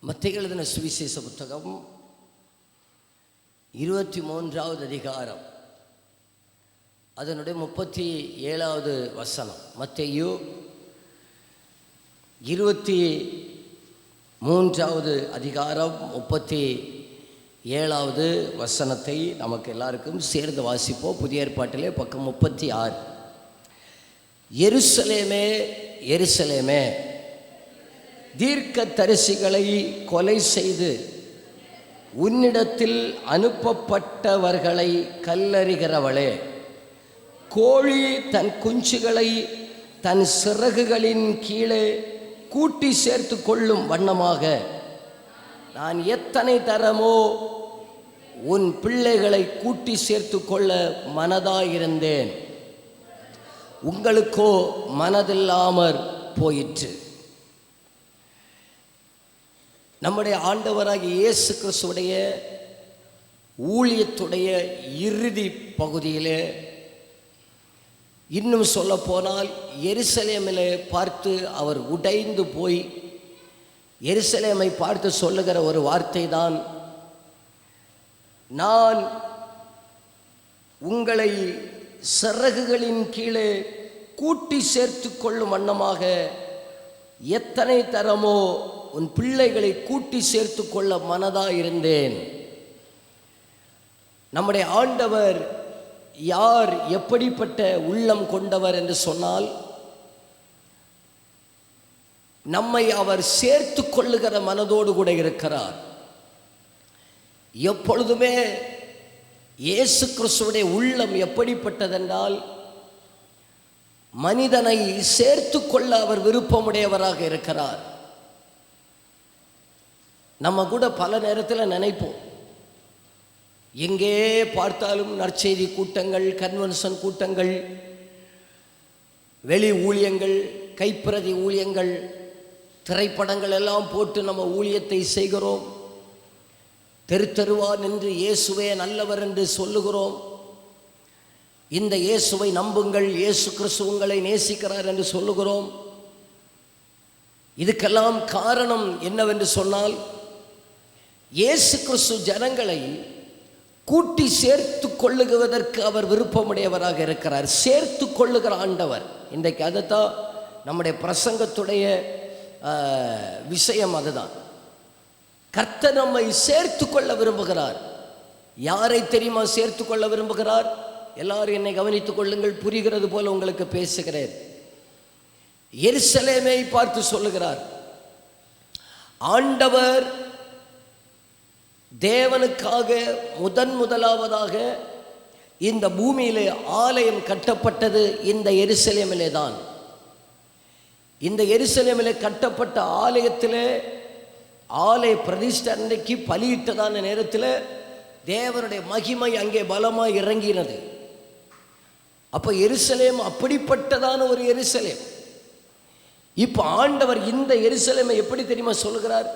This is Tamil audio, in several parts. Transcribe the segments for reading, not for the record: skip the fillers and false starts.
மத்தேயு எழுதின சுவிசேஷ புத்தகம் 23வது அதிகாரம் அதனுடைய 37வது வசனம். மத்தேயு 23வது அதிகாரம் 37வது வசனத்தை நமக்கு எல்லாருக்கும் சேர்ந்து வாசிப்போம். புதிய ஏற்பாட்டிலே பக்கம் 36. எருசலேமே எருசலேமே, தீர்க்கதரிசிகளை கொலை செய்து உன்னிடத்தில் அனுப்பப்பட்டவர்களை கல்லறிகிறவளே, கோழி தன் குஞ்சுகளை தன் சிறகுகளின் கீழே கூட்டி சேர்த்து கொள்ளும் வண்ணமாக நான் எத்தனை தரமோ உன் பிள்ளைகளை கூட்டி சேர்த்து கொள்ள மனதாயிருந்தேன், உங்களுக்கோ மனதில்லாமற் போயிற்று. நம்முடைய ஆண்டவராகிய இயேசு கிறிஸ்துவுடைய ஊழியத்துடைய இறுதி பகுதியிலே, இன்னும் சொல்ல போனால் எருசலேமிலே பார்த்து அவர் உடைந்து போய் எருசலேமை பார்த்து சொல்லுகிற ஒரு வார்த்தை தான், நான் உங்களை சிறகுகளின் கீழே கூட்டி சேர்த்து கொள்ளும் வண்ணமாக எத்தனை தரமோ உன் பிள்ளைகளை கூட்டி சேர்த்து கொள்ள மனதாயிருந்தேன். நம்முடைய ஆண்டவர் யார், எப்படிப்பட்ட உள்ளம் கொண்டவர் என்று சொன்னால், நம்மை அவர் சேர்த்து கொள்ளுகிற மனதோடு கூட இருக்கிறார். எப்பொழுதுமே இயேசு கிறிஸ்துவுடைய உள்ளம் எப்படிப்பட்டதென்றால், மனிதனை சேர்த்து கொள்ள அவர் விருப்பமுடையவராக இருக்கிறார். நம்ம கூட பல நேரத்தில் நினைப்போம், எங்கே பார்த்தாலும் நற்செய்தி கூட்டங்கள், கன்வென்ஷன் கூட்டங்கள், வெளி ஊழியங்கள், கைப்பிரதி ஊழியங்கள், திரைப்படங்கள் எல்லாம் போட்டு நம்ம ஊழியத்தை செய்கிறோம். தெரு தெருவா நின்று இயேசுவே நல்லவர் என்று சொல்லுகிறோம். இந்த இயேசுவை நம்புங்கள், இயேசு கிறிஸ்து உங்களை நேசிக்கிறார் என்று சொல்லுகிறோம். இதுக்கெல்லாம் காரணம் என்னவென்று சொன்னால், இயேசு கிறிஸ்து ஜனங்களை கூட்டி சேர்த்து கொள்ளுவதற்கு அவர் விருப்பமுடையவராக இருக்கிறார். சேர்த்து கொள்ளுகிற ஆண்டவர். இன்றைக்கு அதுதான் நம்முடைய பிரசங்கத்துடைய விஷயம். அதுதான், கர்த்தர் நம்மை சேர்த்து கொள்ள விரும்புகிறார். யாரை தெரியுமா சேர்த்து கொள்ள விரும்புகிறார்? எல்லாரும் என்னை கவனித்துக் கொள்ளுங்கள், புரிகிறது போல உங்களுக்கு பேசுகிறேன். எருசலேமை பார்த்து சொல்லுகிறார், ஆண்டவர் தேவனுக்காக முதலாவதாக இந்த பூமியிலே ஆலயம் கட்டப்பட்டது இந்த எருசலேமிலே தான். இந்த எருசலேமிலே கட்டப்பட்ட ஆலயத்திலே ஆலய பிரதிஷ்டை அன்றைக்கு பலியிட்டதான நேரத்தில் தேவனுடைய மகிமை அங்கே பலமாய் இறங்கினது. அப்போ எருசலேம் அப்படிப்பட்டதான ஒரு எருசலேம். இப்போ ஆண்டவர் இந்த எருசலேமை எப்படி தெரியுமா சொல்லுகிறார்?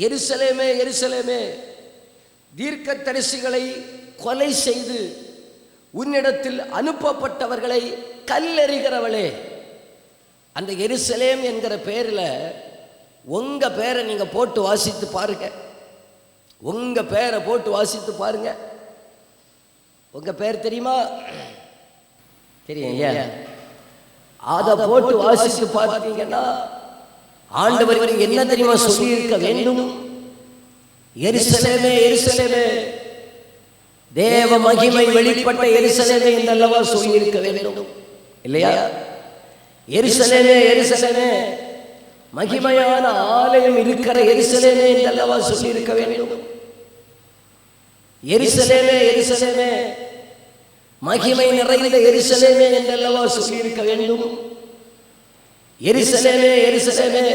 எருசலேமே எருசலேமே, தீர்க்கதரிசிகளை கொலை செய்து உன்னிடத்தில் அனுப்பப்பட்டவர்களை கல்லெறிகிறவளே. அந்த எருசலேம் என்கிற பேரில் உங்க பேரை நீங்க போட்டு வாசித்து பாருங்க. உங்க பேரை போட்டு வாசித்து பாருங்க. உங்க பேர் தெரியுமா? தெரியும் இல்லையா? அதை போட்டு வாசித்து பார்த்தீங்கன்னா ஆண்டவர் என்ன தெரியுமா சொல்லி இருக்க வேண்டும்? எருசலேமே எருசலேமே, தேவ மகிமை வெளிப்பட்ட எருசலேமே என்றல்லவா சொல்லி இருக்க வேண்டும் இல்லையா? எருசலேமே எருசலேமே, மகிமையான ஆலயம் இருக்கிற எருசலேமே என்றல்லவா சொல்லி இருக்க வேண்டும். எருசலேமே எருசலேமே, மகிமை நிறைந்த எருசலேமே என்றல்லவா சொல்லி இருக்க வேண்டும். எருசலேமே எருசலேமே,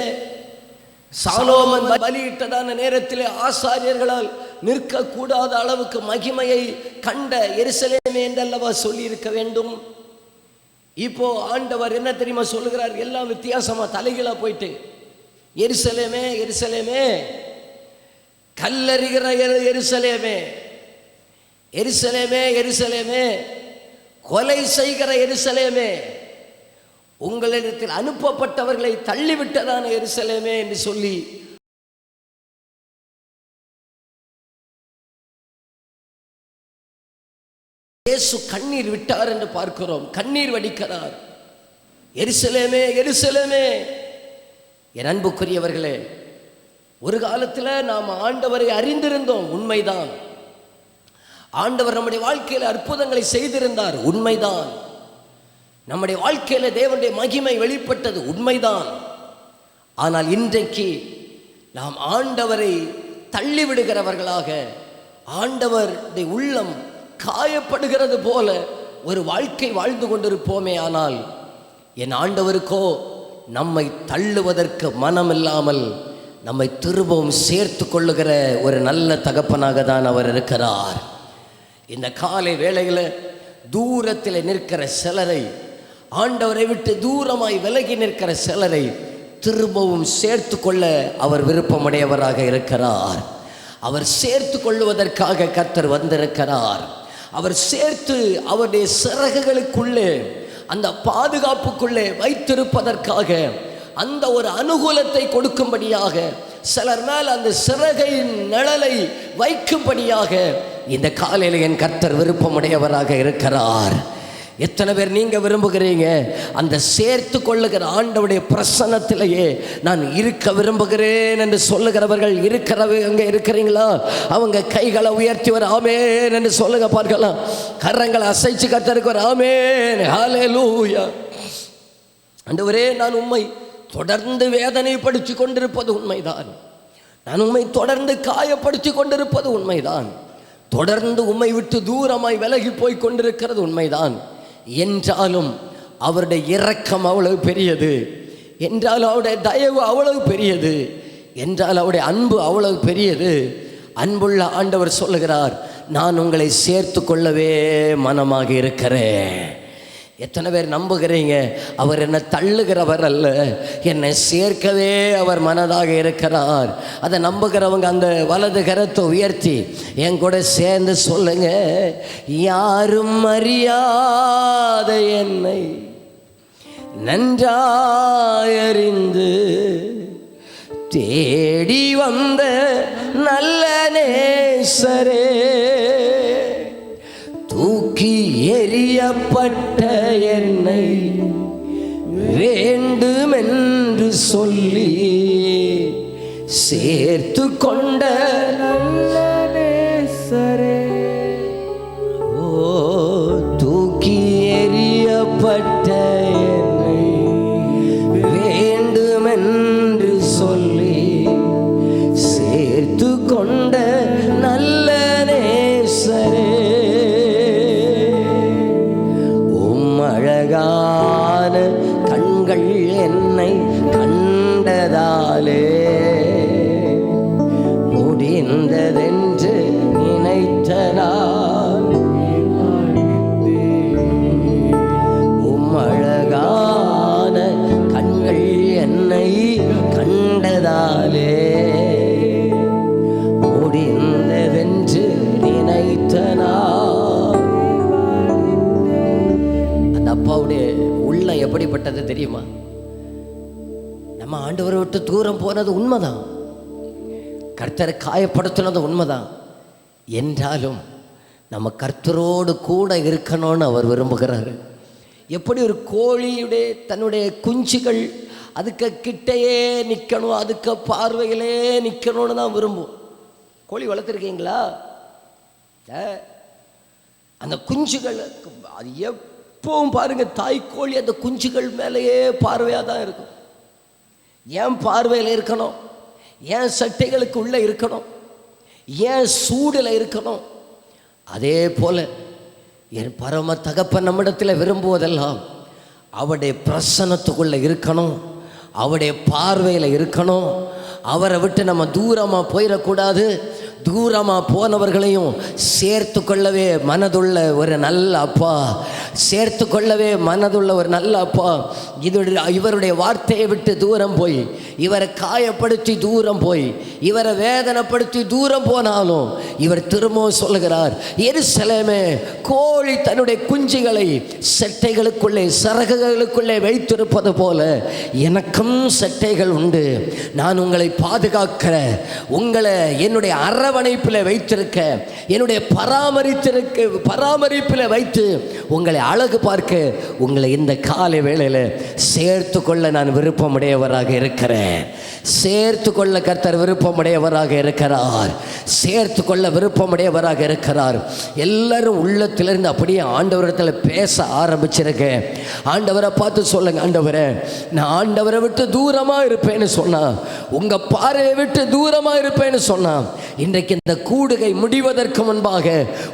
சாலோமன் பலியிட்டதான நேரத்தில் ஆசாரியர்களால் நிற்கக்கூடாத அளவுக்கு மகிமையை கண்ட எருசலேமே என்றல்லவா சொல்லி இருக்க வேண்டும். இப்போ ஆண்டவர் என்ன தெரியுமா சொல்லுகிறார்? எல்லாம் வித்தியாசமா தலைகீழா போயிட்டு, எருசலேமே எருசலேமே, கல்லறிகிற எருசலேமே, எருசலேமே எருசலேமே, கொலை செய்கிற எருசலேமே, உங்களிடத்தில் அனுப்பப்பட்டவர்களை தள்ளிவிட்டதான எருசலேமே என்று சொல்லி இயேசு கண்ணீர் விட்டார் என்று பார்க்கிறோம். கண்ணீர் வடிக்கிறார். எருசலேமே எருசலேமே. என் அன்புக்குரியவர்களே, ஒரு காலத்தில் நாம் ஆண்டவரை அறிந்திருந்தோம், உண்மைதான். ஆண்டவர் நம்முடைய வாழ்க்கையில் அற்புதங்களை செய்திருந்தார், உண்மைதான். நம்முடைய வாழ்க்கையில் தேவனுடைய மகிமை வெளிப்பட்டது, உண்மைதான். ஆனால் இன்றைக்கு நாம் ஆண்டவரை தள்ளிவிடுகிறவர்களாக, ஆண்டவருடைய உள்ளம் காயப்படுகிறது போல ஒரு வாழ்க்கை வாழ்ந்து கொண்டிருப்போமே. ஆனால் என் ஆண்டவருக்கோ நம்மை தள்ளுவதற்கு மனம் இல்லாமல் நம்மை திரும்பவும் சேர்த்து கொள்ளுகிற ஒரு நல்ல தகப்பனாக தான் அவர் இருக்கிறார். இந்த காலை வேளையில் தூரத்தில் நிற்கிற சிலரை, ஆண்டவரை விட்டு தூரமாய் விலகி நிற்கிற சிலரை திரும்பவும் சேர்த்து கொள்ள அவர் விருப்பமுடையவராக இருக்கிறார். அவர் சேர்த்து கொள்ளுவதற்காக கர்த்தர் வந்திருக்கிறார். அவர் சேர்த்து அவருடைய சிறகுகளுக்குள்ளே, அந்த பாதுகாப்புக்குள்ளே வைத்திருப்பதற்காக, அந்த ஒரு அனுகூலத்தை கொடுக்கும்படியாக, சிலர் மேல் அந்த சிறகையின் நிழலை வைக்கும்படியாக இந்த காலையில் என் கர்த்தர் விருப்பமுடையவராக இருக்கிறார். எத்தனை பேர் நீங்க விரும்புகிறீங்க? அந்த சேர்த்து கொள்ளுகிற ஆண்டவருடைய பிரசன்னத்திலேயே நான் இருக்க விரும்புகிறேன் என்று சொல்லுகிறவர்கள் இருக்கிறவங்க இருக்கிறீங்களா? அவங்க கைகளை உயர்த்தி வர ஆமென் என்று சொல்லுங்க பார்க்கலாம். கரங்களை அசைச்சு கர்த்தருக்கு வர ஆமென், ஹல்லேலூயா. ஆண்டவரே, நான் உம்மை தொடர்ந்து வேதனைப்படுத்தி கொண்டிருப்பது உண்மைதான். நான் உம்மை தொடர்ந்து காயப்படுத்தி கொண்டிருப்பது உண்மைதான். தொடர்ந்து உம்மை விட்டு தூரமாய் விலகி போய் கொண்டிருக்கிறது உண்மைதான். என்றாலும் அவருடைய இரக்கம் அவ்வளவு பெரியது, என்றாலும் அவருடைய தயவு அவ்வளவு பெரியது, என்றால் அவருடைய அன்பு அவ்வளவு பெரியது. அன்புள்ள ஆண்டவர் சொல்லுகிறார், நான் உங்களை சேர்த்து கொள்ளவே மனமாக இருக்கிறேன். எத்தனை பேர் நம்புகிறீங்க? அவர் என்னை தள்ளுகிறவர் அல்ல, என்னை சேர்க்கவே அவர் மனதாக இருக்கிறார். அதை நம்புகிறவங்க அந்த வலது கரத்தை உயர்த்தி என் கூட சேர்ந்து சொல்லுங்க, யாரும் அறியாத என்னை நன்றாயறிந்து தேடி வந்த நல்ல நேசரே, தூக்கி எறியப்பட்ட என்னை வேண்டுமென்று சொல்லி சேர்த்து கொண்ட நல்ல நேசரே. ஓ, தூக்கி எறியப்பட்ட என்னை வேண்டுமென்று சொல்லி சேர்த்து கொண்ட நல்ல நேசரே. அழகான கண்கள் என்னை கண்டதாலே முடிந்ததென்று நினைத்த நான் அழகான கண்கள் என்னை கண்டதாலே முடிந்ததென்று நினைத்த நான். அப்பாவுடைய உள்ளம் எப்படிப்பட்டது தெரியுமா? நம்ம ஆண்டவரை விட்டு தூரம் போனது உண்மைதான், கர்த்தரை காயப்படுத்தினது உண்மைதான். என்றாலும் நம்ம கர்த்தரோடு கூட இருக்கணும்னு அவர் விரும்புகிறாரு. எப்படி ஒரு கோழியுடைய தன்னுடைய குஞ்சுகள் அதுக்கு கிட்டையே நிற்கணும், அதுக்கு பார்வையிலே நிற்கணும்னு தான் விரும்பும். கோழி வளர்த்துருக்கீங்களா? அந்த குஞ்சுகள் அது எப்பவும் பாருங்க, தாய்க்கோழி அந்த குஞ்சுகள் மேலேயே பார்வையாக தான் இருக்கும். ஏன் பார்வையில் இருக்கணும்? ஏன் சட்டைகளுக்கு உள்ளே இருக்கணும்? ஏன் சூடில் இருக்கணும்? அதே போல என் பரம தகப்பன் நம்மிடத்தில் விரும்புவதெல்லாம் அவருடைய பிரசன்னத்துக்குள்ளே இருக்கணும், அவருடைய பார்வையில் இருக்கணும். அவரை விட்டு நம்ம தூரமாக போயிடக்கூடாது. தூரமாக போனவர்களையும் சேர்த்து கொள்ளவே மனதுள்ள ஒரு நல்ல அப்பா, சேர்த்து கொள்ளவே மனதுள்ள ஒரு நல்ல அப்பா இவருடைய வார்த்தையை விட்டு தூரம் போய், இவரை காயப்படுத்தி தூரம் போய், இவரை வேதனைப்படுத்தி தூரம் போனாலும் இவர் திரும்பவும் சொல்லுகிறார், எருசலேமே, கோழி தன்னுடைய குஞ்சுகளை செட்டைகளுக்குள்ளே சரகுகளுக்குள்ளே வைத்திருப்பது போல எனக்கும் செட்டைகள் உண்டு. நான் உங்களை பாதுகாக்கிற, உங்களை என்னுடைய அரவணைப்பில் வைத்திருக்க, என்னுடைய பராமரிப்பில் வைத்து உங்களை அழகு பார்க்க உங்களை இந்த காலை வேளையில் சேர்த்து கொள்ள நான் விருப்பமுடையவராக இருக்கிறேன். சேர்த்து கொள்ள கர்த்தர் விருப்பமுடையவராக இருக்கிறார். சேர்த்து கொள்ள விருப்பமுடையவராக இருக்கிறார். எல்லாரும் உள்ளத்திலிருந்து அப்படியே ஆண்டவரிடத்தில் பேச ஆரம்பிச்சிருக்கேன். ஆண்டவரை பார்த்து சொல்லுங்க, ஆண்டவரே, நான் ஆண்டவரை விட்டு தூரமாக இருப்பேன்னு சொன்னா, உங்க பார்வையை விட்டு தூரமாக இருப்பேன்னு சொன்னா, இன்றைக்கு இந்த கூடுகை முடிவதற்கு முன்பாக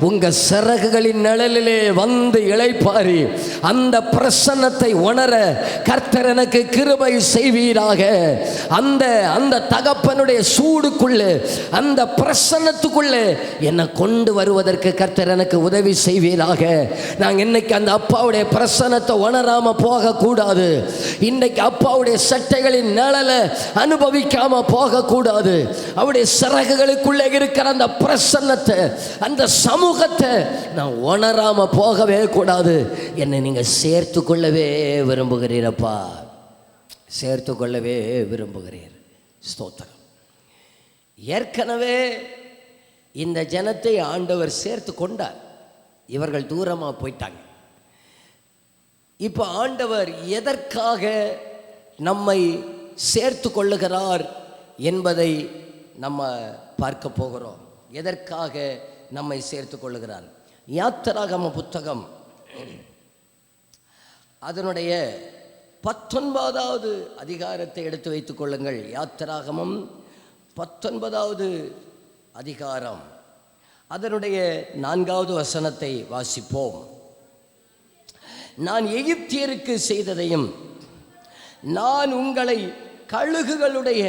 உங்க சிறகுகளின் நிழலிலே வந்து இளைப்பாரி அந்த பிரசன்னத்தை உணர கர்த்தர் எனக்கு கிருபை செய்வீராக. அந்த தகப்பனுடைய சூடுக்குள்ளே, அந்த பிரசன்னத்துக்குள்ளே என்னை கொண்டு வருவதற்கு கர்த்தர் எனக்கு உதவி செய்வீராக. நாங்கள் இன்னைக்கு அந்த அப்பாவுடைய பிரசன்னத்தை உணராம போக கூடாது. இன்னைக்கு அப்பாவுடைய சட்டைகளின் நிழலை அனுபவிக்காம போக கூடாது. அவருடைய சிறகுகளுக்குள்ளே இருக்கிற அந்த பிரசன்னத்தை, அந்த சமூகத்தை நான் உணராம போகவே கூடாது. என்னை நீங்க சேர்த்து கொள்ளவே விரும்புகிறீரப்பா, சேர்த்து கொள்ளவே விரும்புகிறீர். ஸ்தோத்திரம். ஏற்கனவே இந்த ஜனத்தை ஆண்டவர் சேர்த்து கொண்டார். இவர்கள் தூரமாக போயிட்டாங்க. இப்போ ஆண்டவர் எதற்காக நம்மை சேர்த்து கொள்ளுகிறார் என்பதை நம்ம பார்க்க போகிறோம். எதற்காக நம்மை சேர்த்து கொள்ளுகிறார்? யாத்திராகம புத்தகம் அதனுடைய 19வது அதிகாரத்தை எடுத்து வைத்துக் கொள்ளுங்கள். யாத்திராகமம் 19வது அதிகாரம் அதனுடைய 4வது வசனத்தை வாசிப்போம். நான் எகிப்தியருக்கு செய்ததையும், நான் உங்களை கழுகுகளுடைய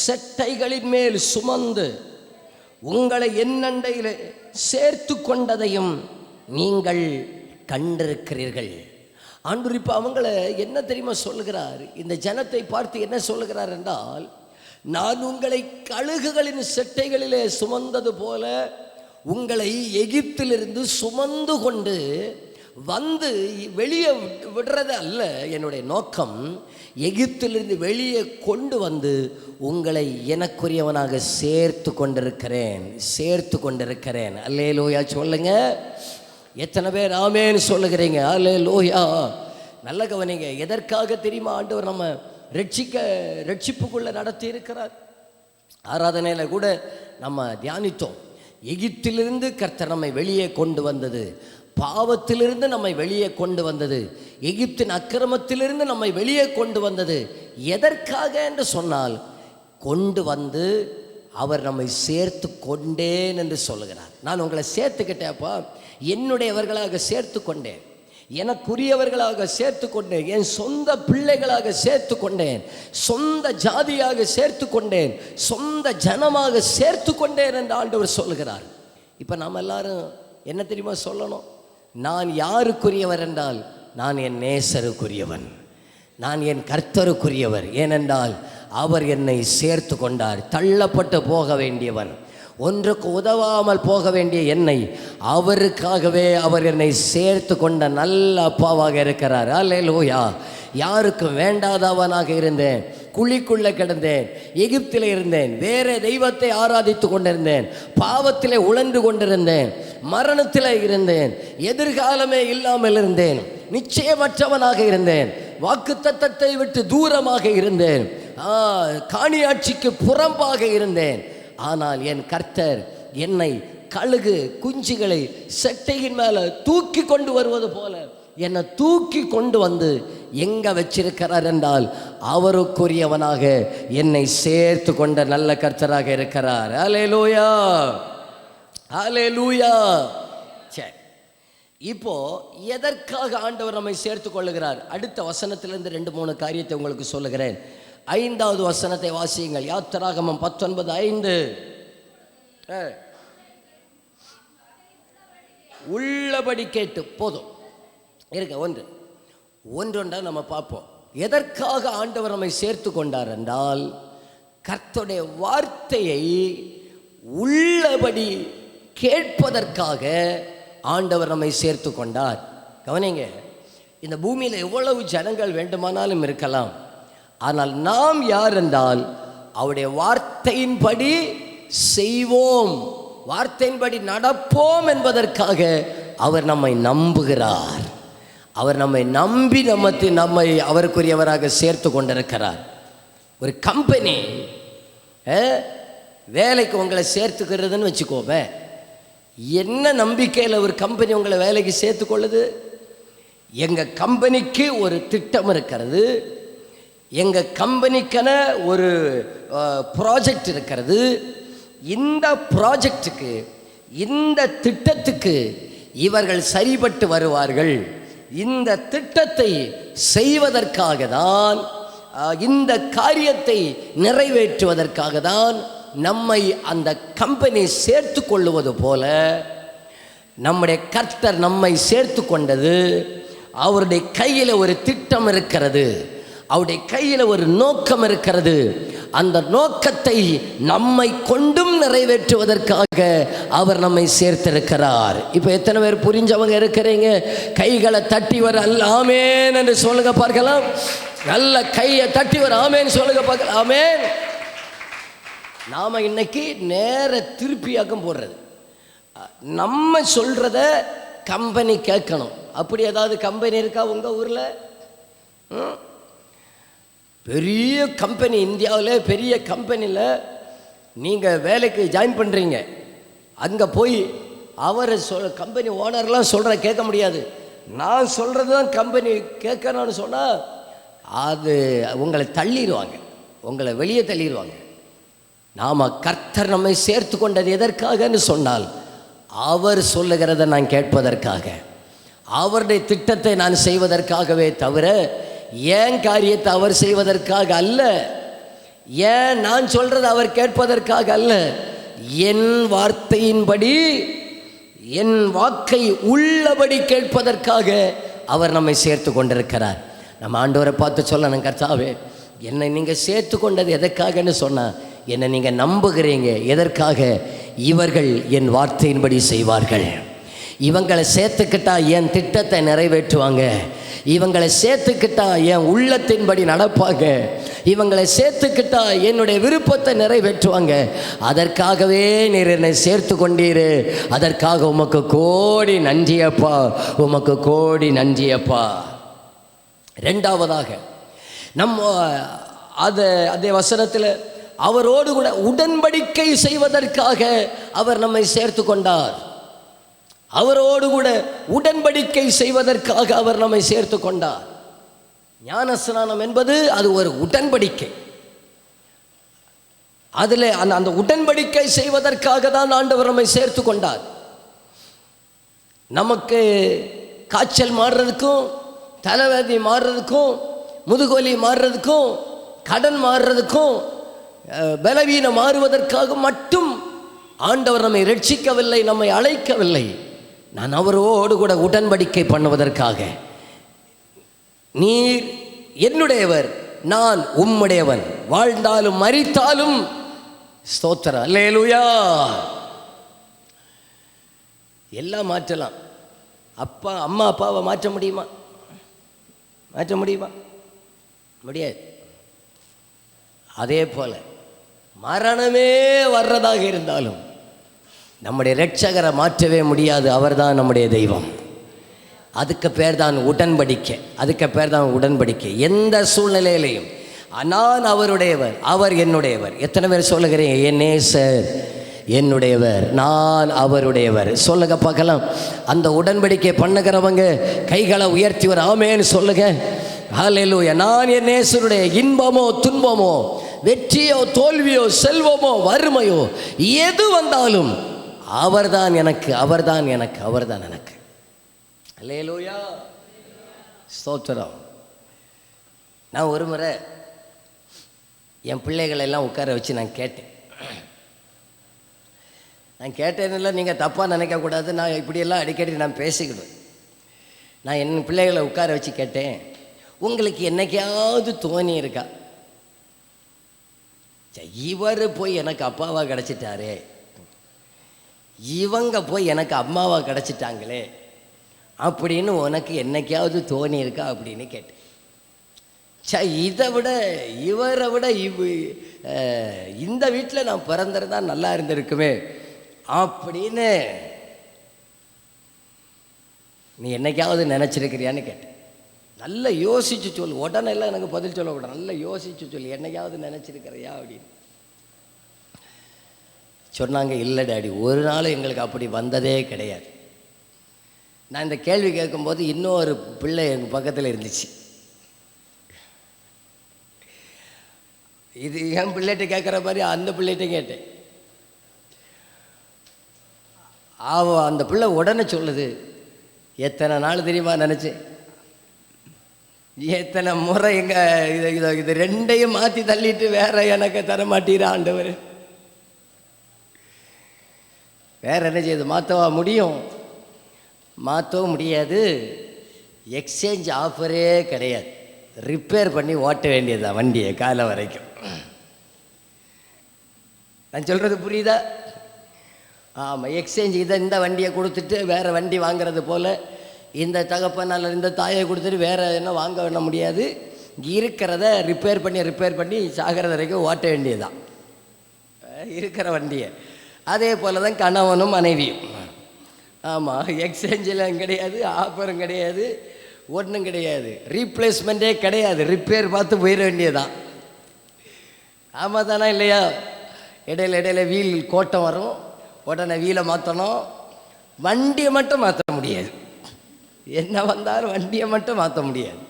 செட்டைகளின் மேல் சுமந்து உங்களை என்னண்டையில் சேர்த்து கொண்டதையும் நீங்கள் கண்டிருக்கிறீர்கள். ஆண்டவர் இப்போ அவங்கள என்ன தெரியுமா சொல்லுகிறார்? இந்த ஜனத்தை பார்த்து என்ன சொல்லுகிறார் என்றால், நான் உங்களை கழுகுகளின் செட்டைகளிலே சுமந்தது போல உங்களை எகிப்திலிருந்து சுமந்து கொண்டு வந்து வெளியே விடுறது அல்ல என்னுடைய நோக்கம். எகிப்திலிருந்து வெளியே கொண்டு வந்து உங்களை எனக்குரியவனாக சேர்த்து கொண்டிருக்கிறேன். அல்லேலூயா சொல்லுங்க. எத்தனை பேர் ஆமேன்னு சொல்லுகிறீங்க? அல்லேலூயா. நல்ல கவனிங்க. எதற்காக தெரியுமா ஆண்டவர் நம்ம ரட்சிப்புக்குள்ள நடத்தி இருக்கிறார்? ஆராதனையில் கூட நம்ம தியானித்தோம். எகிப்திலிருந்து கர்த்தர் நம்மை வெளியே கொண்டு வந்தது, பாவத்திலிருந்து நம்மை வெளியே கொண்டு வந்தது, எகிப்தின் அக்கிரமத்திலிருந்து நம்மை வெளியே கொண்டு வந்தது. எதற்காக என்று சொன்னால், கொண்டு வந்து அவர் நம்மை சேர்த்து கொண்டேன் என்று சொல்லுகிறார். நான் உங்களை சேர்த்துக்கிட்டேப்பா, என்னுடையவர்களாக சேர்த்து கொண்டேன், எனக்குரியவர்களாக சேர்த்து கொண்டேன், என் சொந்த பிள்ளைகளாக சேர்த்து கொண்டேன், சொந்த ஜாதியாக சேர்த்து கொண்டேன், சொந்த ஜனமாக சேர்த்து கொண்டேன் என்று ஆண்டவர் சொல்லுகிறார். இப்போ நாம் எல்லாரும் என்ன தெரியுமா சொல்லணும்? நான் யாருக்குரியவர் என்றால், நான் என் நேசருக்குரியவன், நான் என் கர்த்தருக்குரியவர். ஏனென்றால் அவர் என்னை சேர்த்து கொண்டார். தள்ளப்பட்டு போக வேண்டியவன், ஒன்றுக்கு உதவாமல் போக வேண்டிய என்னை அவருக்காகவே அவர் என்னை சேர்த்து கொண்ட நல்ல அப்பாவாக இருக்கிறார். அல்லேலூயா. யாருக்கும் வேண்டாதவனாக இருந்தேன், குழிக்குள்ளே கிடந்தேன், எகிப்தில் இருந்தேன், வேற தெய்வத்தை ஆராதித்து கொண்டிருந்தேன், பாவத்திலே உழன்று கொண்டிருந்தேன், மரணத்தில் இருந்தேன், எதிர்காலமே இல்லாமல் இருந்தேன், நிச்சயமற்றவனாக இருந்தேன், வாக்குத்தத்தத்தை விட்டு தூரமாக இருந்தேன், காணியாட்சிக்கு புறம்பாக இருந்தேன். ஆனால் என் கர்த்தர் என்னை கழுகு குஞ்சுகளை செட்டையின் மேலே தூக்கி கொண்டு வருவது போல என்னை தூக்கி கொண்டு வந்து எங்க வச்சிருக்கிறார் என்றால், அவருக்குரியவனாக என்னை சேர்த்து கொண்ட நல்ல கர்த்தராக இருக்கிறார். அல்லேலூயா, அல்லேலூயா. சரி, இப்போ எதற்காக ஆண்டவர் நம்மை சேர்த்து கொள்ளுகிறார்? அடுத்த வசனத்திலிருந்து 2-3 காரியத்தை உங்களுக்கு சொல்லுகிறேன். 5வது வசனத்தை வாசியுங்கள். யாத்திராகமம் 19:5. உள்ளபடி கேட்டு போதும். இருக்க ஒன்றொன்றா நம்ம பார்ப்போம். எதற்காக ஆண்டவர் நம்மை சேர்த்து கொண்டார் என்றால், கர்த்தருடைய வார்த்தையை உள்ளபடி கேட்பதற்காக ஆண்டவர் நம்மை சேர்த்து கொண்டார். கவனிங்க, இந்த பூமியில் எவ்வளவு ஜனங்கள் வேண்டுமானாலும் இருக்கலாம், ஆனால் நாம் யார் என்றால் அவருடைய வார்த்தையின்படி செய்வோம், வார்த்தையின்படி நடப்போம் என்பதற்காக அவர் நம்மை நம்புகிறார். அவர் நம்மை நம்பி நம்மை அவருக்குரியவராக சேர்த்து கொண்டிருக்கிறார். ஒரு கம்பெனி வேலைக்கு உங்களை சேர்த்துக்கிறதுன்னு வச்சுக்கோவே, என்ன நம்பிக்கையில் ஒரு கம்பெனி உங்களை வேலைக்கு சேர்த்துக்கொள்ளுது? எங்கள் கம்பெனிக்கு ஒரு திட்டம் இருக்கிறது, எங்கள் கம்பெனிக்கான ஒரு ப்ராஜெக்ட் இருக்கிறது. இந்த ப்ராஜெக்டுக்கு, இந்த திட்டத்துக்கு இவர்கள் சரிபட்டு வருவார்கள். இந்த திட்டத்தை செய்வதற்காக தான், இந்த காரியத்தை நிறைவேற்றுவதற்காக தான் நம்மை அந்த கம்பெனி சேர்த்து கொள்ளுவது போல நம்முடைய கர்த்தர் நம்மை சேர்த்து கொண்டது. அவருடைய கையில் ஒரு திட்டம் இருக்கிறது, அவருடைய கையில் ஒரு நோக்கம் இருக்கிறது. அந்த நோக்கத்தை நம்மை கொண்டும் நிறைவேற்றுவதற்காக அவர் நம்மை சேர்த்திருக்கிறார். இப்போ எத்தனை பேர் புரிஞ்சவங்க இருக்கிறீங்க? கைகளை தட்டி வர அல்ல ஆமேன் என்று சொல்லுங்க பார்க்கலாம். நல்ல கையை தட்டி வர ஆமேன் சொல்லுங்க பார்க்கலாம். ஆமேன். நாம் இன்னைக்கு நேர திருப்பியாக்கம் போடுறது, நம்ம சொல்கிறத கம்பெனி கேட்கணும். அப்படி ஏதாவது கம்பெனி இருக்கா உங்கள் ஊரில்? பெரிய கம்பெனி, இந்தியாவில் பெரிய கம்பெனியில் நீங்கள் வேலைக்கு ஜாயின் பண்ணுறீங்க. அங்கே போய் அவர் கம்பெனி ஓனர்லாம் சொல்கிற கேட்க முடியாது. நான் சொல்கிறது தான் கம்பெனி கேட்கணும்னு சொன்னால் அது உங்களை தள்ளிடுவாங்க, உங்களை வெளியே தள்ளிடுவாங்க. நாம் கர்த்தர் நம்மை சேர்த்து கொண்டது எதற்காகன்னு சொன்னால், அவர் சொல்லுகிறத நான் கேட்பதற்காக, அவருடைய திட்டத்தை நான் செய்வதற்காகவே தவிர ஏன் காரியத்தை அவர் செய்வதற்காக அல்ல, ஏன் நான் சொல்றது அவர் கேட்பதற்காக அல்ல. என் வார்த்தையின்படி, என் வாக்கை உள்ளபடி கேட்பதற்காக அவர் நம்மை சேர்த்து கொண்டிருக்கிறார். நம்ம ஆண்டவரை பார்த்து சொல்லணும், கர்த்தாவே என்னை நீங்கள் சேர்த்து கொண்டது எதற்காகன்னு சொன்னால், என்னை நீங்கள் நம்புகிறீங்க. எதற்காக? இவர்கள் என் வார்த்தையின்படி செய்வார்கள். இவங்களை சேர்த்துக்கிட்டா என் திட்டத்தை நிறைவேற்றுவாங்க. இவங்களை சேர்த்துக்கிட்டா என் உள்ளத்தின்படி நடப்பாங்க. இவங்களை சேர்த்துக்கிட்டா என்னுடைய விருப்பத்தை நிறைவேற்றுவாங்க. அதற்காகவே நீர் என்னை சேர்த்து கொண்டீரு. அதற்காக உமக்கு கோடி நன்றியப்பா, உமக்கு கோடி நன்றியப்பா. ரெண்டாவதாக நம்ம அதே வசனத்தில் அவரோடு கூட உடன்படிக்கை செய்வதற்காக அவர் நம்மை சேர்த்து கொண்டார். அவரோடு கூட உடன்படிக்கை செய்வதற்காக அவர் நம்மை சேர்த்து கொண்டார். ஞானஸ்நானம் என்பது அது ஒரு உடன்படிக்கை. அதில் அந்த உடன்படிக்கை செய்வதற்காக தான் ஆண்டவர் நம்மை சேர்த்து கொண்டார். நமக்கு காய்ச்சல் மாறுறதுக்கும், தலைவலி மாறுறதுக்கும், முதுகொலி மாறுறதுக்கும், கடன் மாறுறதுக்கும், பலவீனம் மாறுவதற்காக மட்டும் ஆண்டவர் நம்மை ரட்சிக்கவில்லை, நம்மை அழைக்கவில்லை. நான் அவரோடு கூட உடன்படிக்கை பண்ணுவதற்காக. நீர் என்னுடையவர், நான் உம்முடையவன், வாழ்ந்தாலும் மரித்தாலும் ஸ்தோத்திரம், அல்லேலூயா. எல்லாம் மாற்றலாம். அம்மா அப்பாவை மாற்ற முடியுமா? மாற்ற முடியுமா? முடியாது. அதே போல மரணமே வர்றதாக இருந்தாலும் நம்முடைய இரட்சகரை மாற்றவே முடியாது. அவர்தான் நம்முடைய தெய்வம். அதுக்கு பேர் தான் உடன்படிக்கை. அதுக்கு பேர் தான் உடன்படிக்கை. எந்த சூழ்நிலையிலையும் நான் அவருடையவர், அவர் என்னுடையவர். எத்தனை பேர் சொல்லுகிறீங்க? என் நேசர் என்னுடையவர், நான் அவருடையவர்? சொல்லுங்க பார்க்கலாம். அந்த உடன்படிக்கை பண்ணுகிறவங்க கைகளை உயர்த்தி ஒரு ஆமேன்னு சொல்லுங்க. ஹல்லேலூயா. நான் என் நேசருடைய. இன்பமோ துன்பமோ, வெற்றியோ தோல்வியோ, செல்வமோ வறுமையோ, எது வந்தாலும் அவர்தான் எனக்கு, அவர்தான் எனக்கு, அவர்தான் எனக்கு. அல்லேலூயா, ஸ்தோத்திரம். நான் ஒரு முறை என் பிள்ளைகளை எல்லாம் உட்கார வச்சு நான் கேட்டேன் இல்லை, நீங்கள் தப்பாக நினைக்கக்கூடாது. நான் இப்படியெல்லாம் அடிக்கடி நான் பேசிக்கிடுவேன். நான் என் பிள்ளைகளை உட்கார வச்சு கேட்டேன், உங்களுக்கு என்னைக்காவது தோணி இருக்கா, இவர் போய் எனக்கு அப்பாவாக கிடச்சிட்டாரே, இவங்க போய் எனக்கு அம்மாவாக கிடச்சிட்டாங்களே அப்படின்னு உனக்கு என்னைக்காவது தோணி இருக்கா அப்படின்னு கேட்டேன். இதை விட இவரை விட இந்த வீட்டில் நான் பிறந்திருந்தா நல்லா இருந்திருக்குமே அப்படின்னு நீ என்னைக்காவது நினச்சிருக்கிறியான்னு கேட்டேன். நல்லா யோசிச்சு சொல்லு, உடனே எல்லாம் எனக்கு பதில் சொல்லக்கூடாது, நல்லா யோசிச்சு சொல்லு, என்னைக்காவது நினச்சிருக்கிறியா அப்படின்னு சொன்னாங்க. இல்லை டாடி, ஒரு நாள் எங்களுக்கு அப்படி வந்ததே கிடையாது. நான் இந்த கேள்வி கேட்கும்போது இன்னொரு பிள்ளை எங்கள் பக்கத்தில் இருந்துச்சு. இது என் பிள்ளைகிட்ட கேட்குற மாதிரி அந்த பிள்ளைகிட்ட கேட்டேன். அந்த பிள்ளை உடனே சொல்லுது, எத்தனை நாள் தெரியுமா நினச்சேன், எத்தனை முறை இது ரெண்டையும் மாற்றி தள்ளிட்டு வேற எனக்கு தர மாட்டீர ஆண்டவர், வேற என்ன செய்யுது, மாற்றவா முடியும்? மாற்றவும் முடியாது. எக்ஸ்சேஞ்ச் ஆஃபரே கிடையாது. ரிப்பேர் பண்ணி ஓட்ட வேண்டியதுதான் வண்டியை காலை வரைக்கும். நான் சொல்கிறது புரியுதா? ஆமாம், எக்ஸ்சேஞ்ச் இந்த வண்டியை கொடுத்துட்டு வேறு வண்டி வாங்கிறது போல் இந்த தகப்பனால் இந்த தாயை கொடுத்துட்டு வேறு என்ன வாங்க பண்ண முடியாது. இருக்கிறத ரிப்பேர் பண்ணி சாகிறது வரைக்கும் ஓட்ட வேண்டியதுதான் இருக்கிற வண்டியை. அதே போல் தான் கணவனும் மனைவியும். ஆமாம், எக்ஸ்சேஞ்சிலும் கிடையாது, ஆஃபரும் கிடையாது, ஒன்றும் கிடையாது, ரீப்ளேஸ்மெண்ட்டே கிடையாது. ரிப்பேர் பார்த்து போயிட வேண்டியதுதான். ஆமாம் தானே இல்லையா? இடையில வீல் கோட்டம் வரும், உடனே வீலை மாற்றணும். வண்டியை மட்டும் மாற்ற முடியாது. என்ன வந்தாலும் வண்டியை மட்டும் மாற்ற முடியாது.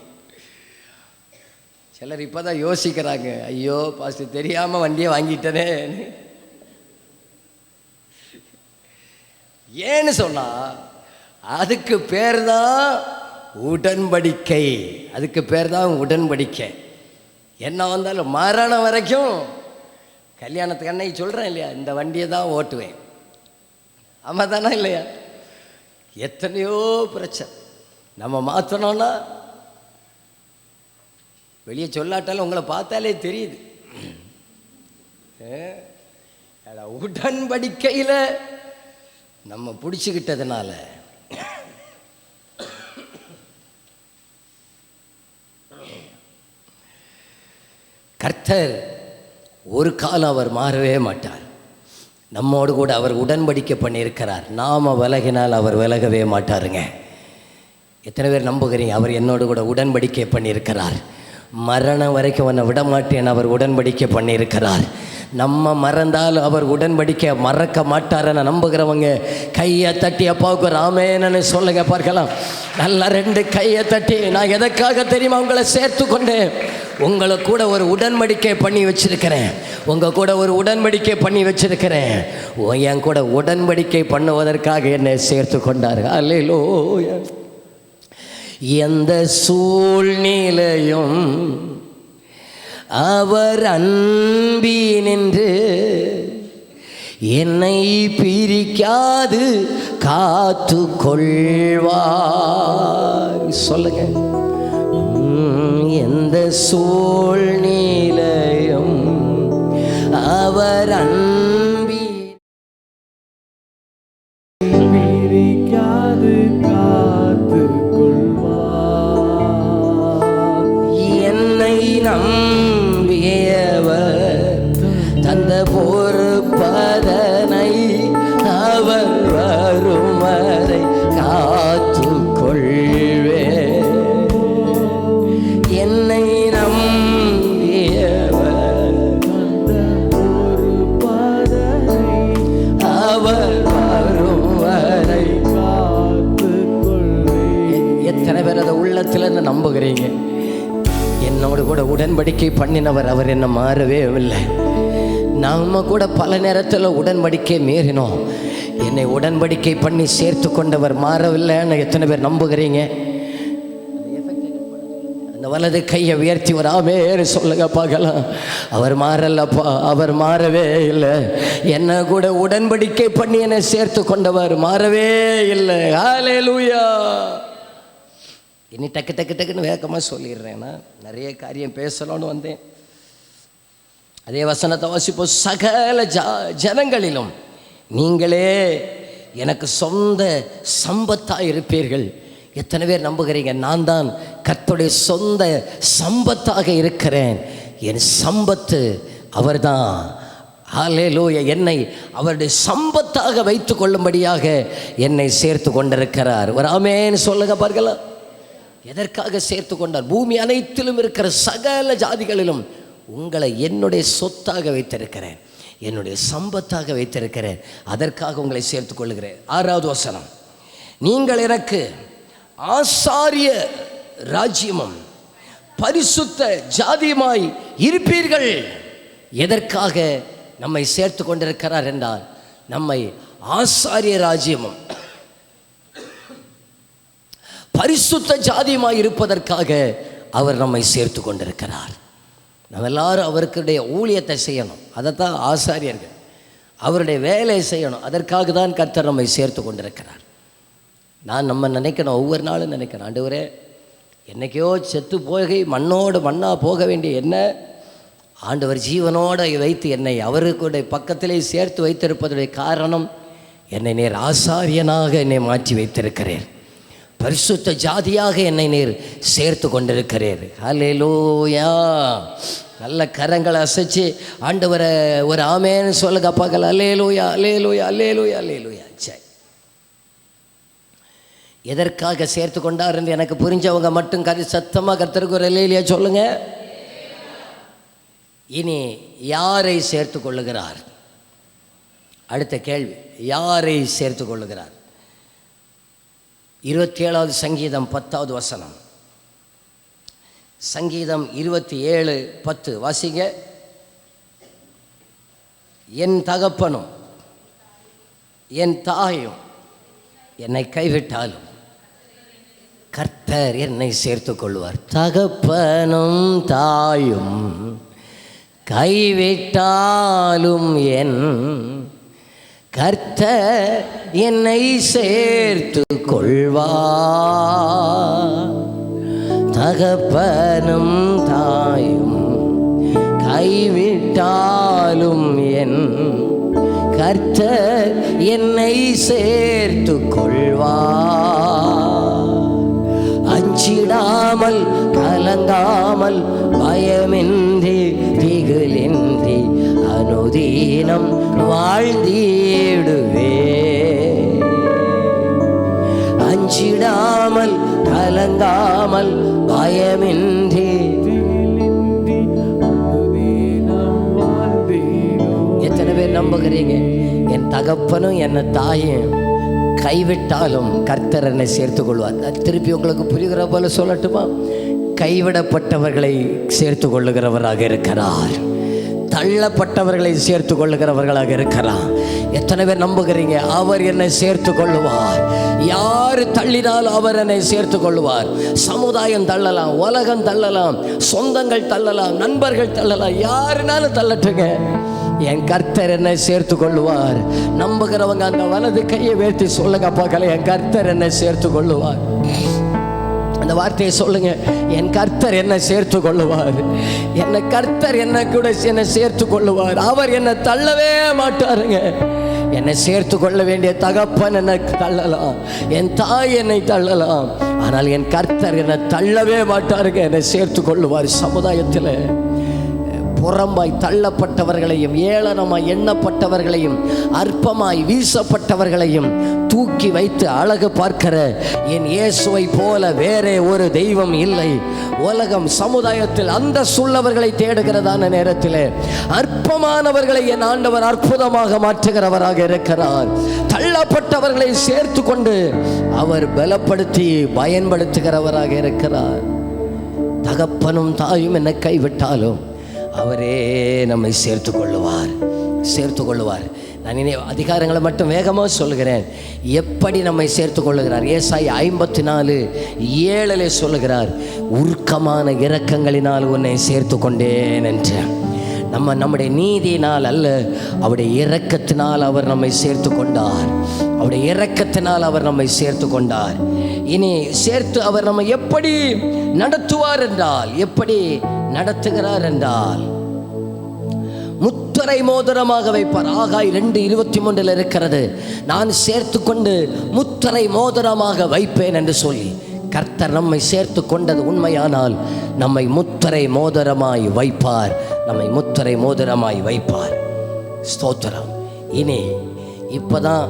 சிலர் இப்போ தான் யோசிக்கிறாங்க, ஐயோ பாஸ்டர் தெரியாமல் வண்டியை வாங்கிட்டனே. ஏன்னு சொன்னால் அதுக்கு பேர் தான் உடன்படிக்கை. அதுக்கு பேர் தான் உடன்படிக்கை. என்ன வந்தாலும் மரணம் வரைக்கும், கல்யாணத்துக்கு அன்னைக்கு சொல்கிறேன் இல்லையா, இந்த வண்டியை தான் ஓட்டுவேன். ஆமாம் தானே இல்லையா? எத்தனையோ பிரச்சனை நம்ம மாற்றணும்னா வெளியே சொல்லாட்டாலும் உங்களை பார்த்தாலே தெரியுது. உடன்படிக்கையில் நம்ம பிடிச்சிக்கிட்டதுனால கர்த்தர் ஒரு காலம் அவர் மாறவே மாட்டார். நம்மோடு கூட அவர் உடன்படிக்கை பண்ணியிருக்கிறார். நாம் விலகினால் அவர் விலகவே மாட்டாருங்க. எத்தனை பேர் நம்புகிறீங்க? அவர் என்னோடு கூட உடன்படிக்கை பண்ணியிருக்கிறார். மரணம் வரைக்கும் அவனை விடமாட்டேன் அவர் உடன்படிக்கை பண்ணியிருக்கிறார். நம்ம மறந்தாலும் அவர் உடன்படிக்கை மறக்க மாட்டார்ன்னு நம்புகிறவங்க கையை தட்டி அப்பாவுக்கு ராமேன்னு சொல்லுங்க பார்க்கலாம். நல்லா 2 கையை தட்டி, நான் எதற்காக தெரியுமா உங்களை சேர்த்து கொண்டேன்? உங்களை கூட ஒரு உடன்படிக்கை பண்ணி வச்சிருக்கிறேன். உங்கள் கூட ஒரு உடன்படிக்கை பண்ணி வச்சிருக்கிறேன். என் கூட உடன்படிக்கை பண்ணுவதற்காக என்னை சேர்த்து கொண்டார். அல்லேலூயா. எந்த சூழ்நிலையும் அவர் அன்பினின்று என்னை பிரிக்காது காத்து கொள்வார். சொல்லுங்க, எந்த சூழ்நிலையும் அவர் அன்பி பிரிக்காது காத்து கொள்வார். என்னை நம்பியவர் தந்த பொறுப்பதனை அவர் வரும் வரை காத்து கொள்வே. என்னை நம்பியவர் தந்த பொறுப்பதனை அவர் வரும் வரை காத்து கொள்வே. எத்தனை பேர் அதை உள்ளத்திலிருந்து நம்புகிறீங்க? என்னோடு கூட உடன்படிக்கை பண்ணினவர் அவர் என்ன மாறவே இல்லை. நம்ம கூட பல நேரத்தில் உடன்படிக்கை மீறினோம். என்னை உடன்படிக்கை பண்ணி சேர்த்து கொண்டவர் மாறவில்லைன்னு எத்தனை பேர் நம்புகிறீங்க? அந்த வலது கையை உயர்த்தி வராமே சொல்லுங்க பார்க்கலாம். அவர் மாறலப்பா, அவர் மாறவே இல்லை. என்ன கூட உடன்படிக்கை பண்ணி என்னை சேர்த்து கொண்டவர் மாறவே இல்லை. ஹல்லேலூயா. இனி டக்கு டக்கு டக்குன்னு வேகமாக சொல்லிடுறேன்னா நிறைய காரியம் பேசலான்னு வந்தேன். அதே வசனத்தை வாசிப்போம். சகல ஜனங்களிலும் நீங்களே எனக்கு சொந்த சம்பத்தாக இருப்பீர்கள். எத்தனை பேர் நம்புகிறீங்க? நான் தான் கர்த்தருடைய சொந்த சம்பத்தாக இருக்கிறேன். என் சம்பத்து அவர்தான். ஹல்லேலூயா. என்னை அவருடைய சம்பத்தாக வைத்து கொள்ளும்படியாக என்னை சேர்த்து கொண்டிருக்கிறார். ஒரு ஆமென் சொல்லுங்க பார்க்கலாம். எதற்காக சேர்த்து கொண்டார்? பூமி அனைத்திலும் இருக்கிற சகல ஜாதிகளிலும் உங்களை என்னுடைய சொத்தாக வைத்திருக்கிறேன், என்னுடைய சம்பத்தாக வைத்திருக்கிறேன். அதற்காக உங்களை சேர்த்து கொள்ளுகிறேன். 6வது வசனம். நீங்கள் எனக்கு ஆசாரிய ராஜ்யமும் பரிசுத்த ஜாதியுமாய் இருப்பீர்கள். எதற்காக நம்மை சேர்த்து கொண்டிருக்கிறார் என்றால், நம்மை ஆசாரிய ராஜ்யமும் பரிசுத்த ஜாதியுமாய் இருப்பதற்காக அவர் நம்மை சேர்த்து கொண்டிருக்கிறார். நம்ம எல்லாரும் அவருடைய ஊழியத்தை செய்யணும். அதைத்தான் ஆசாரியர்கள் அவருடைய வேலையை செய்யணும். அதற்காக தான் கர்த்தர் நம்மை சேர்த்து கொண்டிருக்கிறார். நம்ம நினைக்கணும், ஒவ்வொரு நாளும் நினைக்கணும், ஆண்டவரே என்னைக்கோ செத்து போய் மண்ணோடு மண்ணாக போக வேண்டிய என்ன ஆண்டவர் ஜீவனோடு வைத்து என்னை அவருக்குடைய பக்கத்திலே சேர்த்து வைத்திருப்பதுடைய காரணம், என்னை நீர் ஆசாரியனாக என்னை மாற்றி வைத்திருக்கிறேன், பரிசுத்த ஜாதியாக என்னை நீர் சேர்த்து கொண்டிருக்கிறீர். ஹல்லேலூயா. நல்ல கரங்களை அசைச்சு ஆண்டவரை ஒரு ஆமேன்னு சொல்லுங்க பார்க்கலாம். அல்லேலூயா, அல்லேலூயா, அல்லேலூயா, அல்லேலூயா. சரி, எதற்காக சேர்த்து கொண்டார் என்று எனக்கு புரிஞ்சவங்க மட்டும் சத்தமாக கர்த்தருக்கு ஒரு அல்லேலூயா சொல்லுங்க. இனி யாரை சேர்த்து கொள்ளுகிறார்? அடுத்த கேள்வி, யாரை சேர்த்து கொள்ளுகிறார்? 27வது சங்கீதம் 10வது வசனம். சங்கீதம் 27:10 வாசிங்க. என் தகப்பனும் என் தாயும் என்னை கைவிட்டாலும் கர்த்தர் என்னை சேர்த்து கொள்வார். தகப்பனும் தாயும் கைவிட்டாலும் என் கர்த்தர் என்னை சேர்த்து கொள்வார். தகப்பனும் தாயும் கைவிட்டாலும் என் கர்த்தர் என்னை சேர்த்து கொள்வார். அஞ்சிடாமல் கலங்காமல் பயமின்றி திகிலின்றி அனுதீனம் வாழ்ந்திடுவே. அஞ்சிடாமல் கலங்காமல் பயமின்றி. எத்தனை பேர் நம்புகிறீங்க? என் தகப்பனும் என் தாயும் கைவிட்டாலும் கர்த்தர் என்னை சேர்த்து கொள்வார். திருப்பி உங்களுக்கு புரிகிற போல சொல்லட்டுமா? கைவிடப்பட்டவர்களை சேர்த்து கொள்ளுகிறவராக இருக்கிறார், தள்ளப்பட்டவர்களை சேர்த்து கொள்ளுகிறவர்களாக இருக்கிறார். எத்தனை பேர் நம்புகிறீங்க? அவர் என்னை சேர்த்து கொள்ளுவார். யார் தள்ளினாலும் அவர் என்னை சேர்த்து கொள்ளுவார். சமுதாயம் தள்ளலாம், உலகம் தள்ளலாம், சொந்தங்கள் தள்ளலாம், நண்பர்கள் தள்ளலாம், யாருனாலும் தள்ளட்டுங்க, என் கர்த்தர் என்னை சேர்த்து கொள்ளுவார். நம்புகிறவங்க அந்த வலது கையை உயர்த்தி சொல்லுங்க பார்க்கல, என் கர்த்தர் என்னை சேர்த்து கொள்ளுவார். அந்த வார்த்தையை சொல்லுங்க, என் கர்த்தர் என்னை சேர்த்து கொள்ளுவார். என்னை கர்த்தர் என்னை கூட என்னை சேர்த்து கொள்ளுவார். அவர் என்னை தள்ளவே மாட்டாருங்க. என்னை சேர்த்து கொள்ள வேண்டிய தகப்பன் என்னை தள்ளலாம், என் தாய் என்னை தள்ளலாம், ஆனால் என் கர்த்தர் என்னை தள்ளவே மாட்டாருங்க. என்னை சேர்த்து கொள்ளுவார். சமுதாயத்தில் புறம்பாய் தள்ளப்பட்டவர்களையும், ஏளனமாய் எண்ணப்பட்டவர்களையும், அற்பமாய் வீசப்பட்டவர்களையும் தூக்கி வைத்து அழகு பார்க்கிற என் இயேசுவை போல வேறே ஒரு தெய்வம் இல்லை. உலகம் சமுதாயத்தில் அந்த சுள்ளவர்களை தேடுகிறதான நேரத்தில் அற்பமானவர்களை என் ஆண்டவர் அற்புதமாக மாற்றுகிறவராக இருக்கிறார். தள்ளப்பட்டவர்களை சேர்த்து கொண்டு அவர் பலப்படுத்தி பயன்படுத்துகிறவராக இருக்கிறார். தகப்பனும் தாயும் என்னை கைவிட்டாலும் அவரே நம்மை சேர்த்து கொள்ளுவார், சேர்த்து கொள்ளுவார். நான் இனி அதிகாரங்களை மட்டும் வேகமாக சொல்லுகிறேன். எப்படி நம்மை சேர்த்து கொள்ளுகிறார்? ஏசாயா 54:7 சொல்லுகிறார், உருக்கமான இரக்கங்களினால் உன்னை சேர்த்து கொண்டேன் என்று. நம்முடைய நீதியினால் அல்ல, அவருடைய இரக்கத்தினால் அவர் நம்மை சேர்த்து கொண்டார். அவருடைய இரக்கத்தினால் அவர் நம்மை சேர்த்து கொண்டார். இனி சேர்த்து அவர் நம்மை எப்படி நடத்துவார் என்றால், எப்படி நடத்துகிறார் என்றால், முத்திரை மோதிரமாக வைப்பார். ஆகாய் 2:23 இருக்கிறது, நான் சேர்த்து கொண்டு முத்திரை மோதிரமாக வைப்பேன் என்று சொல்லி கர்த்தர் நம்மை சேர்த்து கொண்டது உண்மையானால் நம்மை முத்திரை மோதிரமாய் வைப்பார். நம்மை முத்திரை மோதிரமாய் வைப்பார். ஸ்தோத்திரம். இனி இப்போதான்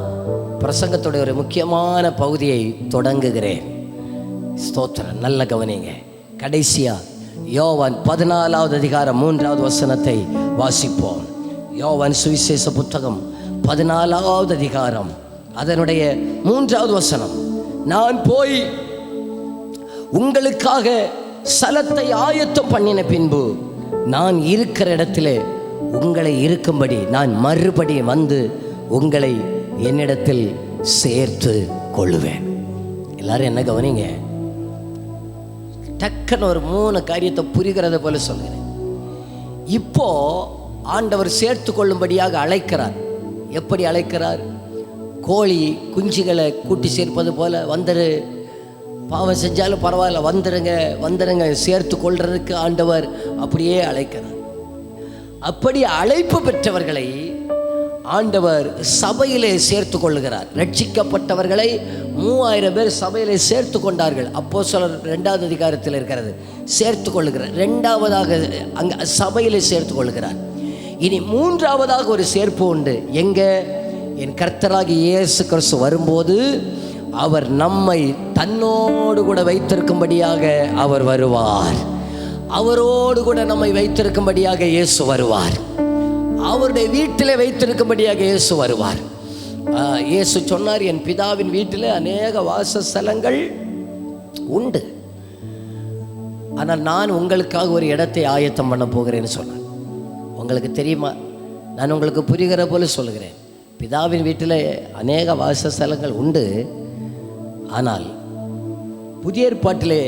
பிரசங்கத்துடைய ஒரு முக்கியமான பகுதியை தொடங்குகிறேன். ஸ்தோத்திரம். நல்ல கவனிங்க. கடைசியா யோவான் 14வது அதிகாரம் 3வது வசனத்தை வாசிப்போம். யோவான் சுவிசேஷ புத்தகம் 14வது அதிகாரம் அதனுடைய 3வது வசனம், நான் போய் உங்களுக்காக ஸ்தலத்தை ஆயத்தம் பண்ணின பின்பு நான் இருக்கிற இடத்திலே உங்களை இருக்கும்படி நான் மறுபடியும் வந்து உங்களை என்னிடத்தில் சேர்த்து கொள்ளுவேன். எல்லாரும் என்ன கவனிங்க. டக்குன்னு ஒரு 3 காரியத்தை புரிகிறத போல சொல்கிறேன். இப்போ ஆண்டவர் சேர்த்து கொள்ளும்படியாக அழைக்கிறார். எப்படி அழைக்கிறார்? கோழி குஞ்சுகளை கூட்டி சேர்ப்பது போல, வந்துரு, பாவம் செஞ்சாலும் பரவாயில்ல, வந்துருங்க வந்துருங்க, சேர்த்து கொள்றதுக்கு ஆண்டவர் அப்படியே அழைக்கிறார். அப்படி அழைப்பு பெற்றவர்களை ஆண்டவர் சபையிலே சேர்த்து கொள்ளுகிறார். ரட்சிக்கப்பட்டவர்களை 3000 பேர் சபையிலே சேர்த்து கொண்டார்கள். அப்போஸ்தலர் 2வது அதிகாரத்தில் இருக்கிறது. சேர்த்து கொள்ளுகிறார். 2வதாக அங்கே சபையிலே சேர்த்து கொள்ளுகிறார். இனி 3வதாக ஒரு சேர்ப்பு உண்டு. எங்கே? என் கர்த்தராகிய இயேசு கிறிஸ்து வரும்போது அவர் நம்மை தன்னோடு கூட வைத்திருக்கும்படியாக அவர் வருவார். அவரோடு கூட நம்மை வைத்திருக்கும்படியாக இயேசு வருவார். அவருடைய வீட்டிலே வைத்திருக்கும்படியாக இயேசு வருவார். இயேசு சொன்னார், என் பிதாவின் வீட்டில் அநேக வாசஸ்தலங்கள் உண்டு, ஆனால் நான் உங்களுக்காக ஒரு இடத்தை ஆயத்தம் பண்ண போகிறேன்னு சொன்னார். உங்களுக்கு தெரியுமா? நான் உங்களுக்கு புரிகிற போல சொல்லுகிறேன். பிதாவின் வீட்டில் அநேக வாசஸ்தலங்கள் உண்டு, ஆனால் புதிய ஏற்பாட்டிலே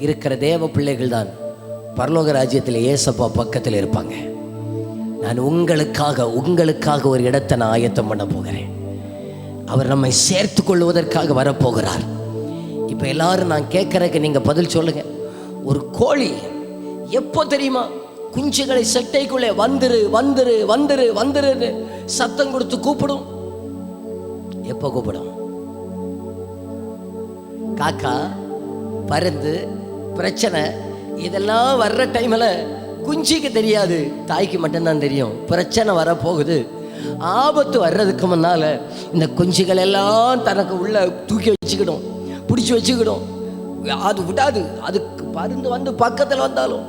இருக்கிற தேவ பிள்ளைகள் தான் பரலோக ராஜ்யத்தில் ஏசப்பா பக்கத்தில் இருப்பாங்க. நான் உங்களுக்காக ஒரு இடத்தை நான் ஆயத்தம் பண்ண போகிறேன். அவர் நம்மை சேர்த்து கொள்வதற்காக வரப்போகிறார். இப்போ எல்லாரும் நான் கேட்குறதுக்கு நீங்கள் பதில் சொல்லுங்க. ஒரு கோழி எப்போ தெரியுமா குஞ்சுகளை செட்டைக்குள்ளே வந்துரு வந்துரு வந்துரு வந்துருன்னு சத்தம் கொடுத்து கூப்பிடும்? எப்போ கூப்பிடும்? காக்கா, பருந்து, பிரச்சனை இதெல்லாம் வர்ற டைமில் குஞ்சிக்கு தெரியாது, தாய்க்கு மட்டும்தான் தெரியும். பிரச்சனை வரப்போகுது, ஆபத்து வர்றதுக்கு முன்னால் இந்த குஞ்சுகள் எல்லாம் தனக்கு உள்ள தூக்கி வச்சுக்கிடும், பிடிச்சி வச்சுக்கிடும். அது விடாது. அதுக்கு பருந்து வந்து பக்கத்தில் வந்தாலும்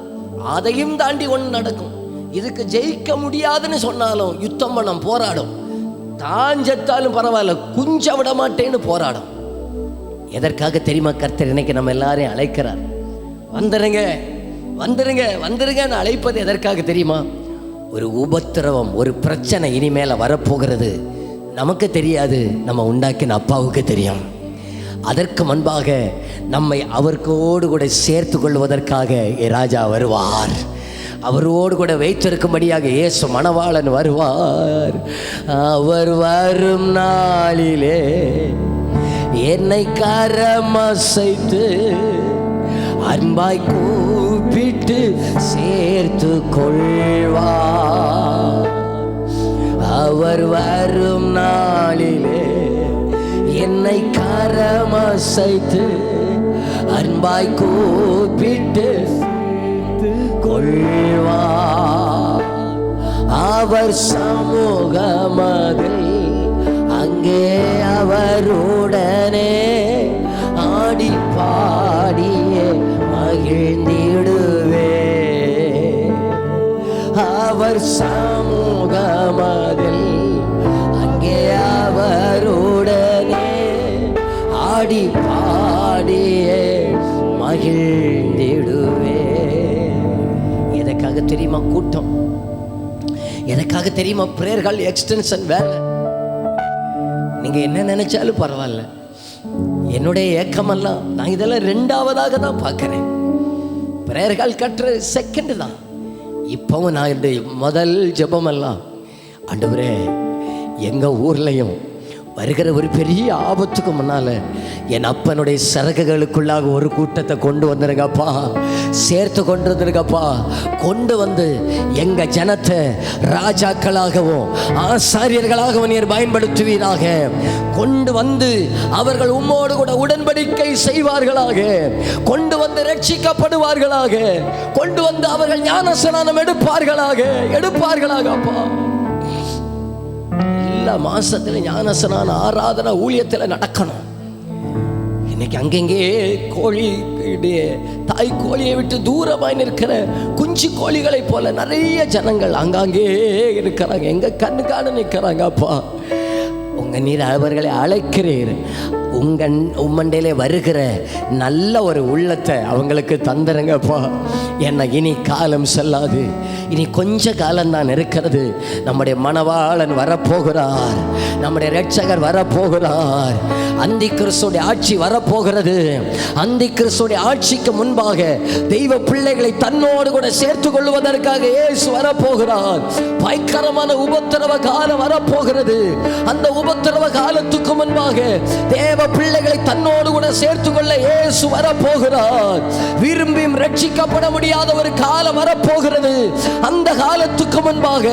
அதையும் தாண்டி ஒன்று நடக்கும். இதுக்கு ஜெயிக்க முடியாதுன்னு சொன்னாலும் யுத்தம் பண்ண போராடும். தான் செத்தாலும் பரவாயில்ல, குஞ்ச விட மாட்டேன்னு போராடும். எதற்காக தெரியுமா? கர்த்தர் இன்னைக்கு நம்ம எல்லாரையும் அழைக்கிறார். வந்துருங்க வந்துருங்க வந்துருங்கன்னு அழைப்பது எதற்காக தெரியுமா? ஒரு உபத்திரவம், ஒரு பிரச்சனை இனிமேல வரப்போகிறது. நமக்கு தெரியாது, நம்ம உண்டாக்கின அப்பாவுக்கு தெரியும். அதற்கு முன்பாக நம்மை அவருக்கோடு கூட சேர்த்து கொள்வதற்காக ராஜா வருவார். அவரோடு கூட வைத்திருக்கும்படியாக இயேசு மணவாளன் வருவார். அவர் வரும் நாளிலே என்னை கரமசைத்து அன்பாய் கூப்பிட்டு சேர்த்து கொள்வார். அவர் வரும் நாளிலே என்னை கரமசைத்து அன்பாய் கூப்பிட்டு கொள்வார். அவர் சமூகமதில் அங்கே அவருடனே ஆடி பாடியே மகிழ்ந்திடுவே. அவர் சமூகமதில் அங்கே அவருடனே ஆடி பாடியே மகிழ்ந்திடுவே. எதற்காக தெரியுமா கூட்டம்? எதற்காக தெரியுமா பிரேயர்கள் எக்ஸ்டென்ஷன் வேலை? நீங்க என்ன நினைச்சாலும் பரவாயில்ல, என்னுடைய ஏக்கமெல்லாம் நான் இதெல்லாம் 2வதாக தான் பார்க்கிறேன். பிரேயர்கள் கட்டுற செகண்ட் தான். இப்பவும் நான் என்னுடைய முதல் ஜெபமெல்லாம், ஆண்டவரே எங்கள் ஊர்லேயும் வருகிற ஒரு பெரிய ஆபத்துக்கு முன்னால் என் அப்பனுடைய சரகுகளுக்குள்ளாக ஒரு கூட்டத்தை கொண்டு வந்துருங்கப்பா, சேர்த்து கொண்டு வந்துருங்கப்பா. கொண்டு வந்து எங்கள் ஜனத்தை ராஜாக்களாகவும் ஆசாரியர்களாகவும் நீர் பயன்படுத்துவீராக. கொண்டு வந்து அவர்கள் உம்மோடு கூட உடன்படிக்கை செய்வார்களாக. கொண்டு வந்து ரட்சிக்கப்படுவார்களாக. கொண்டு வந்து அவர்கள் ஞானஸ்நானம் எடுப்பார்களாக அப்பா. எல்லா மாசத்துல ஞானஸ்நான ஆராதனை ஊழியத்தில் நடக்கணும். இன்னைக்கு அங்கெங்கே கோழி, தாய் கோழியை விட்டு தூரமாய் நிற்கிற குஞ்சு கோழிகளை போல நிறைய ஜனங்கள் அங்காங்கே இருக்கிறாங்க. எங்க கண்ணுக்கான நிற்கிறாங்க. அப்பா உங்க நீர் அவர்களை அழைக்கிறீர். உம்மண்டையிலே வருகிற நல்ல ஒரு உள்ளத்தை அவங்களுக்கு தந்துருங்கப்பா. என்ன இனி காலம் செல்லாது, இனி கொஞ்ச காலம்தான் இருக்கிறது. நம்முடைய மணவாளன் வரப்போகிறார், நம்முடைய இரட்சகர் வரப்போகிறார். அந்தி கிறிஸ்துடைய ஆட்சி வரப்போகிறது. அந்தி கிறிஸ்துடைய ஆட்சிக்கு முன்பாக தெய்வ பிள்ளைகளை தன்னோடு கூட சேர்த்து கொள்வதற்காக இயேசு வரப்போகிறார். பயங்கரமான உபத்திரவ காலம் வரப்போகிறது. அந்த உபத்திரவ காலத்துக்கு முன்பாக தேவ பிள்ளைகளை தன்னோடு கூட சேர்த்து கொள்ள இயேசு வரப்போகிறார். விரும்பியும் ரட்சிக்கப்பட முடியாத ஒரு காலம் வரப்போகிறது. அந்த காலத்துக்கு முன்பாக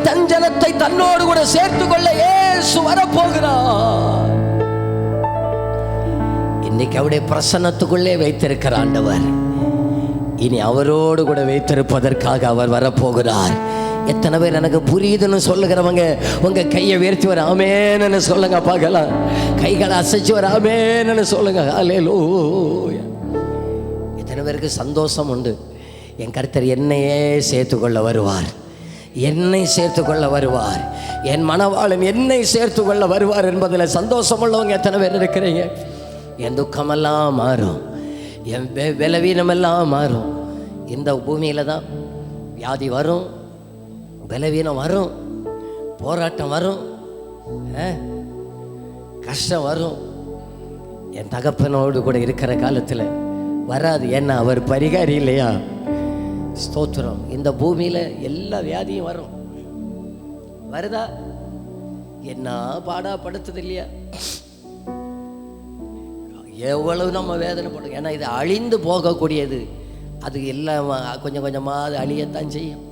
தன் ஜனத்தை தன்னோடு கூட சேர்த்து கொள்ள இயேசு வரப்போகிறார். இன்னைக்கு அவருடைய பிரசன்னத்துக்குள்ளே வைத்திருக்கிற ஆண்டவர் இனி அவரோடு கூட வைத்திருப்பதற்காக அவர் வரப்போகிறார். எத்தனை பேர் எனக்கு புரியுதுன்னு சொல்லுகிறவங்க உங்க கையை உயர்த்தி வர ஆமேன்னு சொல்லுங்க பார்க்கலாம். கைகளை அசைச்சு வர ஆமேன்னு சொல்லுங்க. ஹல்லேலூயா. எத்தனை பேருக்கு சந்தோஷம் உண்டு? என் கர்த்தர் என்னையே சேர்த்துக்கொள்ள வருவார், என்னை சேர்த்துக்கொள்ள வருவார், என் மணவாளன் என்னை சேர்த்துக்கொள்ள வருவார் என்பதில் சந்தோஷம் உள்ளவங்க எத்தனை பேர் இருக்கிறீங்க? என் துக்கமெல்லாம் மாறும், என் பலவீனமெல்லாம் மாறும். இந்த பூமியில் தான் வியாதி வரும், பலவீனம் வரும், போராட்டம் வரும், கஷ்டம் வரும். என் தகப்பனோடு கூட இருக்கிற காலத்தில் வராது. ஏன்னா அவர் பரிகாரி இல்லையா? ஸ்தோத்திரம். இந்த பூமியில் எல்லா வியாதியும் வரும். வருதா? என்ன பாடா படுத்தது இல்லையா? எவ்வளவு நம்ம வேதனைப்படும். ஏன்னா இது அழிந்து போகக்கூடியது. அது எல்லாம் கொஞ்சம் கொஞ்சமாக அது அழியத்தான் செய்யும்.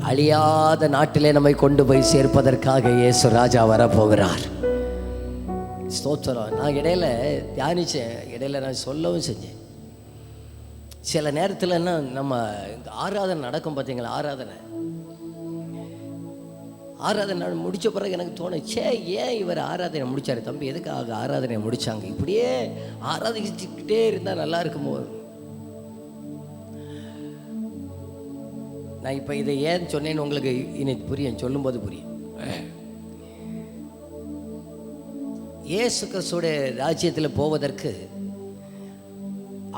அழியாத நாட்டிலே நம்மை கொண்டு போய் சேர்ப்பதற்காக இயேசு ராஜா வரப்போகிறார். ஸ்தோத்திரம். நான் இடையில தியானித்தேன், இடையில நான் சொல்லவும் செஞ்சேன். சில நேரத்தில்னா நம்ம ஆராதனை நடக்கும் பார்த்தீங்களா? ஆராதனை முடித்த பிறகு எனக்கு தோணுச்சே, ஏன் இவர் ஆராதனை முடித்தார் தம்பி? எதுக்காக ஆராதனை முடித்தாங்க? இப்படியே ஆராதிச்சுக்கிட்டே இருந்தால் நல்லா இருக்குமோ? நான் இப்போ இதை ஏன் சொன்னேன்னு உங்களுக்கு இனி புரியும், சொல்லும்போது புரியும். இயேசு கிறிஸ்துடைய ராஜ்யத்தில் போவதற்கு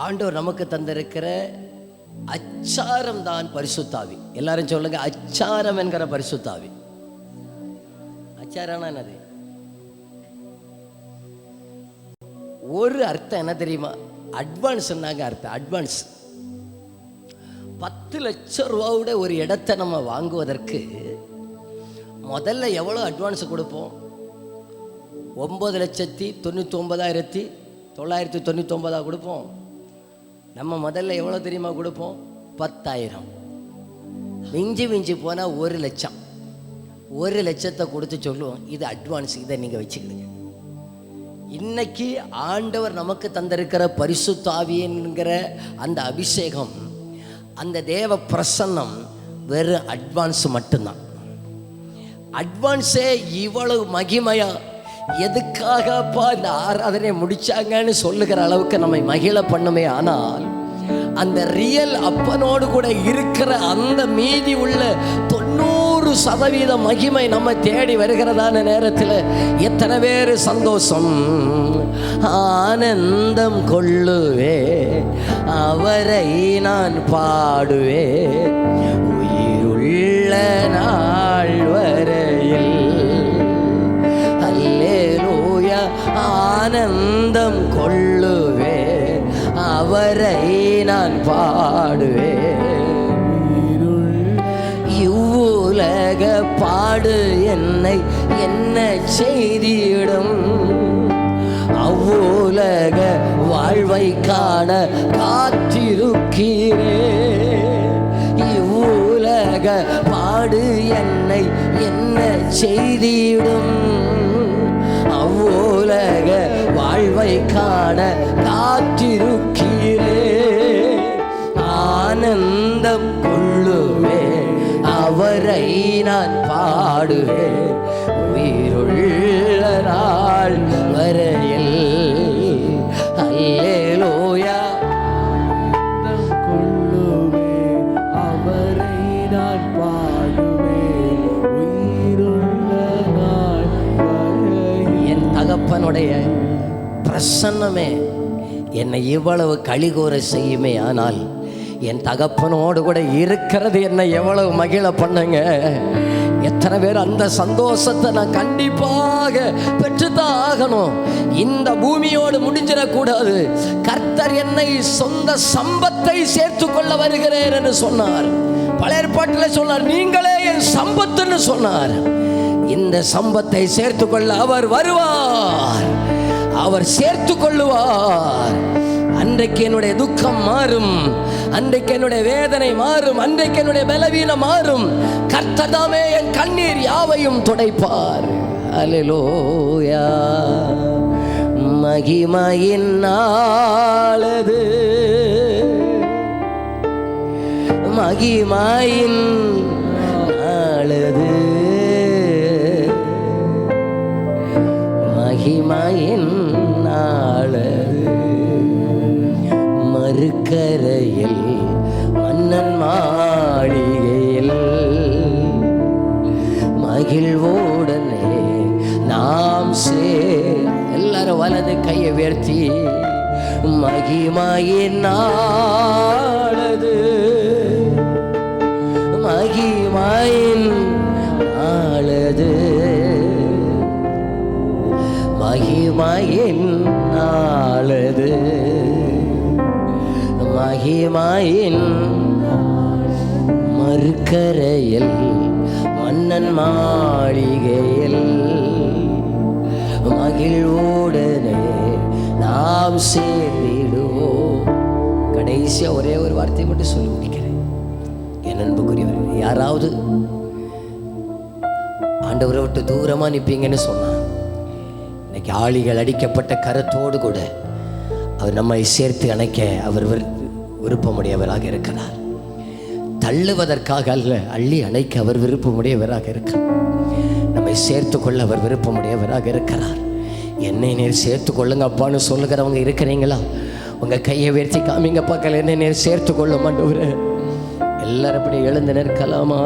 ஆண்டவர் நமக்கு தந்திருக்கிற அச்சாரம் தான் பரிசுத்தாவி. எல்லாரும் சொல்லுங்க, அச்சாரம் என்கிற பரிசுத்தாவி. அச்சாரம்னா என்னது? ஒரு அர்த்தம் என்ன தெரியுமா? அட்வான்ஸ் அர்த்தம். அட்வான்ஸ் 10 லட்சம் ரூபாவோட ஒரு இடத்தை நம்ம வாங்குவதற்கு முதல்ல எவ்வளோ அட்வான்ஸ் கொடுப்போம்? 9,99,999 கொடுப்போம். நம்ம முதல்ல எவ்வளோ தெரியுமா கொடுப்போம்? 10,000. மிஞ்சி போனால் 1 லட்சம். 1 லட்சத்தை கொடுத்து சொல்லுவோம், இது அட்வான்ஸ், இதை நீங்கள் வச்சுக்கிடுங்க. இன்னைக்கு ஆண்டவர் நமக்கு தந்திருக்கிற பரிசுத்த ஆவியன்கிற அந்த அபிஷேகம், அந்த தேவ பிரசன்னம் வெறும் அட்வான்ஸ் மட்டும்தான். அட்வான்ஸே இவ்வளவு மகிமையா எதுக்காகப்பா இந்த ஆராதனை முடிச்சாங்கன்னு சொல்லுகிற அளவுக்கு நம்மை மகிழ பண்ணுமே. ஆனால் அந்த ரியல் அப்பனோடு கூட இருக்கிற அந்த மீதி உள்ள 90% மகிமை நம்ம தேடி வருகிறதான நேரத்தில் எத்தனை பேர் சந்தோஷம் ஆனந்தம் கொள்ளுவே, அவரை நான் பாடுவே உயிருள்ள நாள் வரையில். அல்லேலூயா. ஆனந்தம் கொள்ளுவே, அவரை நான் பாடுவே உயிருள்ள பாடு என்னை என்ன செய்திடும், அவ்வுலக வாழ்வை காண காத்திருக்கிறே. இவ்வுலக பாடு என்னை என்ன செய்திடும், அவ்வுலக வாழ்வை காண காத்திருக்கிறே. ஆனந்தம் கொள்ளுவே அவரை நான் பாடுவேன், உயிருள்ள நாள் வரையில். அல்லேலூயா. கொள்ளுவே அவரை நான் பாடுவேன், உயிருள்ள நாள் வரையில். என் தகப்பனுடைய பிரசன்னமே என்னை இவ்வளவு களிகூற செய்யுமே, ஆனால் என் தகப்பனோடு கூட இருக்கிறது என்னை எவ்வளவு மகிழ பண்ணுங்க. எத்தனை பேர் அந்த சந்தோஷத்தை நான் கண்டிப்பாக பெற்றுத்தான் ஆகணும். இந்த பூமியோடு முடிஞ்சிடக்கூடாது. கர்த்தர் என்னை சொந்த சம்பத்தை சேர்த்து கொள்ள வருகிறேன் என்று சொன்னார். பழைய ஏற்பாட்டில் சொன்னார், நீங்களே என் சம்பத்துன்னு சொன்னார். இந்த சம்பத்தை சேர்த்து கொள்ள அவர் வருவார், அவர் சேர்த்து கொள்ளுவார். அன்றைக்கு என்னுடைய துக்கம் மாறும், அன்றைக்கு என்னுடைய வேதனை மாறும், அன்றைக்கு என்னுடைய பலவீனம் மாறும். கர்த்தர்தாமே என் கண்ணீர் யாவையும் துடைப்பார். அல்லேலூயா. மகிமையின் நாளது, மகிமையின் நாளது, மகிமையின் நாளது. மறுக்கரையில் மன்னன் மாளிகையில் மகிழ்வோடனே நாம் எல்லாரும் வலது கையை உயர்த்தி, மகிமையின் நாளது, மகிமையின் நாளது, மகிமையின் நாளது, மகிமையின் மறுக்கரையில் மன்னன் மாளிகையில் மகிழ்வோடனே நாம் சேர்ந்திடுவோம். கடைசியா ஒரே ஒரு வார்த்தை மட்டும் சொல்லி முடிக்கிறேன். என் அன்புக்குரியவர், யாராவது ஆண்டவரை விட்டு தூரமா நிற்பீங்கன்னு சொன்னான். இன்னைக்கு ஆளிகள் அடிக்கப்பட்ட கரத்தோடு கூட அவர் நம்மை சேர்த்து அணைக்க அவர் விருப்பமுடையவராக இருக்கிறார். தள்ளுவதற்காக அல்ல, அள்ளி அணைக்க அவர் விருப்பமுடையவராக இருக்கிறார். நம்மை சேர்த்து கொள்ள அவர் விருப்பமுடையவராக இருக்கிறார். என்னை நேர் சேர்த்து கொள்ளுங்க அப்பான்னு சொல்லுகிறவங்க இருக்கிறீங்களா? உங்கள் கையை உயர்த்தி காமிங்க பார்க்கல. என்னை நேர் சேர்த்து கொள்ள மாட்டோம். எல்லாரும் அப்படி எழுந்து நிற்கலாமா?